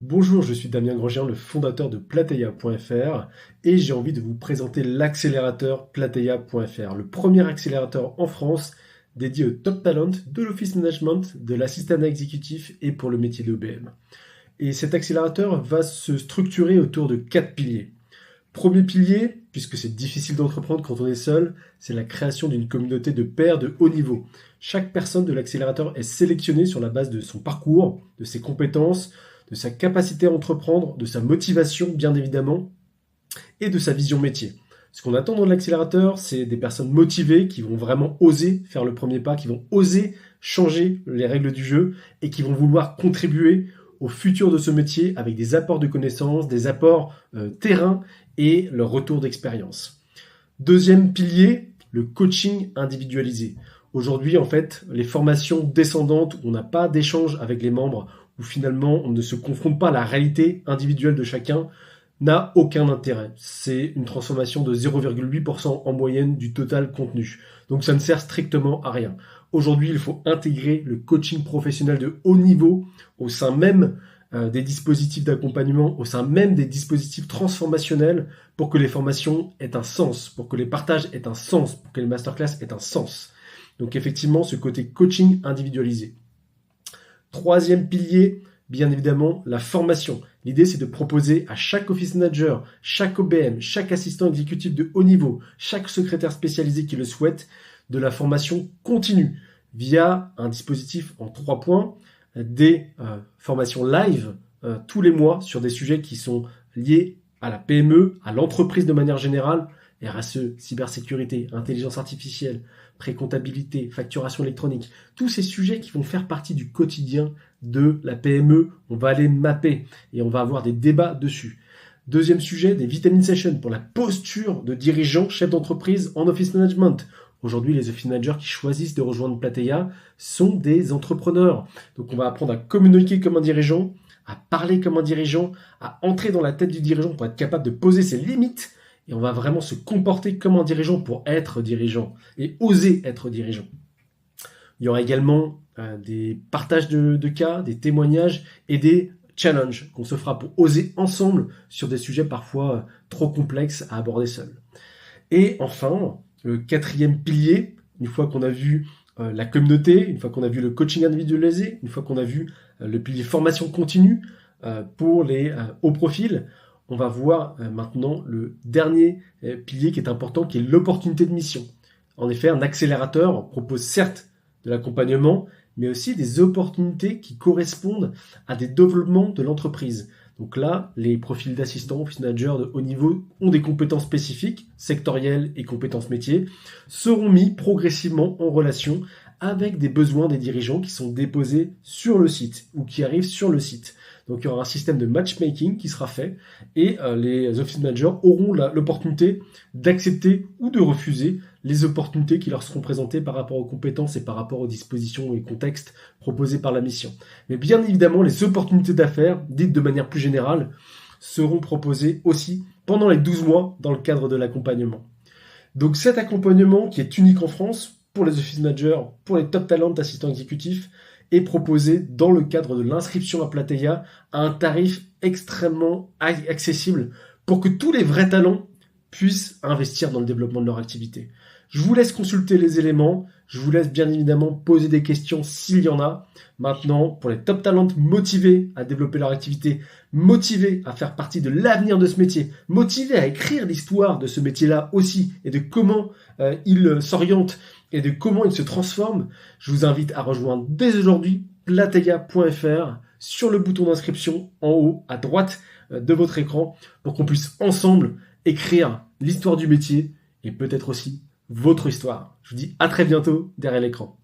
Bonjour, je suis Damien Grosjean, le fondateur de Plateia.fr et j'ai envie de vous présenter l'accélérateur Plateia.fr, le premier accélérateur en France dédié au top talent de l'office management, de l'assistant exécutif et pour le métier de d'OBM. Et cet accélérateur va se structurer autour de 4 piliers. Premier pilier, puisque c'est difficile d'entreprendre quand on est seul, c'est la création d'une communauté de pairs de haut niveau. Chaque personne de l'accélérateur est sélectionnée sur la base de son parcours, de ses compétences, de sa capacité à entreprendre, de sa motivation bien évidemment, et de sa vision métier. Ce qu'on attend dans l'accélérateur, c'est des personnes motivées qui vont vraiment oser faire le premier pas, qui vont oser changer les règles du jeu et qui vont vouloir contribuer au futur de ce métier avec des apports de connaissances, des apports terrain et leur retour d'expérience. Deuxième pilier, le coaching individualisé. Aujourd'hui, en fait, les formations descendantes où on n'a pas d'échange avec les membres, où finalement on ne se confronte pas à la réalité individuelle de chacun, n'a aucun intérêt. C'est une transformation de 0,8% en moyenne du total contenu. Donc ça ne sert strictement à rien. Aujourd'hui, il faut intégrer le coaching professionnel de haut niveau au sein même des dispositifs d'accompagnement, au sein même des dispositifs transformationnels pour que les formations aient un sens, pour que les partages aient un sens, pour que les masterclass aient un sens. Donc effectivement, ce côté coaching individualisé. Troisième pilier, bien évidemment, la formation. L'idée, c'est de proposer à chaque office manager, chaque OBM, chaque assistant exécutif de haut niveau, chaque secrétaire spécialisé qui le souhaite, de la formation continue via un dispositif en 3 points, des formations live tous les mois sur des sujets qui sont liés à la PME, à l'entreprise de manière générale, RSE, cybersécurité, intelligence artificielle, précomptabilité, facturation électronique, tous ces sujets qui vont faire partie du quotidien de la PME, on va les mapper et on va avoir des débats dessus. Deuxième sujet, des vitamin sessions pour la posture de dirigeant, chef d'entreprise en office management. Aujourd'hui, les office managers qui choisissent de rejoindre Plateia sont des entrepreneurs. Donc on va apprendre à communiquer comme un dirigeant, à parler comme un dirigeant, à entrer dans la tête du dirigeant pour être capable de poser ses limites. Et on va vraiment se comporter comme un dirigeant pour être dirigeant et oser être dirigeant. Il y aura également des partages de cas, des témoignages et des challenges qu'on se fera pour oser ensemble sur des sujets parfois trop complexes à aborder seul. Et enfin, le quatrième pilier, une fois qu'on a vu la communauté, une fois qu'on a vu le coaching individualisé, une fois qu'on a vu le pilier formation continue pour les hauts profils, on va voir maintenant le dernier pilier qui est important, qui est l'opportunité de mission. En effet, un accélérateur propose certes de l'accompagnement, mais aussi des opportunités qui correspondent à des développements de l'entreprise. Donc là, les profils d'assistants, office managers de haut niveau ont des compétences spécifiques, sectorielles et compétences métiers, seront mis progressivement en relation avec des besoins des dirigeants qui sont déposés sur le site ou qui arrivent sur le site. Donc il y aura un système de matchmaking qui sera fait et les office managers auront l'opportunité d'accepter ou de refuser les opportunités qui leur seront présentées par rapport aux compétences et par rapport aux dispositions et contextes proposés par la mission. Mais bien évidemment, les opportunités d'affaires, dites de manière plus générale, seront proposées aussi pendant les 12 mois dans le cadre de l'accompagnement. Donc cet accompagnement qui est unique en France pour les office managers, pour les top talents assistants exécutifs, est proposé dans le cadre de l'inscription à Plateia à un tarif extrêmement accessible pour que tous les vrais talents puissent investir dans le développement de leur activité. Je vous laisse consulter les éléments, je vous laisse bien évidemment poser des questions s'il y en a. Maintenant, pour les top talents motivés à développer leur activité, motivés à faire partie de l'avenir de ce métier, motivés à écrire l'histoire de ce métier-là aussi et de comment il s'oriente et de comment il se transforme, je vous invite à rejoindre dès aujourd'hui plateia.fr sur le bouton d'inscription en haut à droite de votre écran pour qu'on puisse ensemble écrire l'histoire du métier et peut-être aussi votre histoire. Je vous dis à très bientôt derrière l'écran.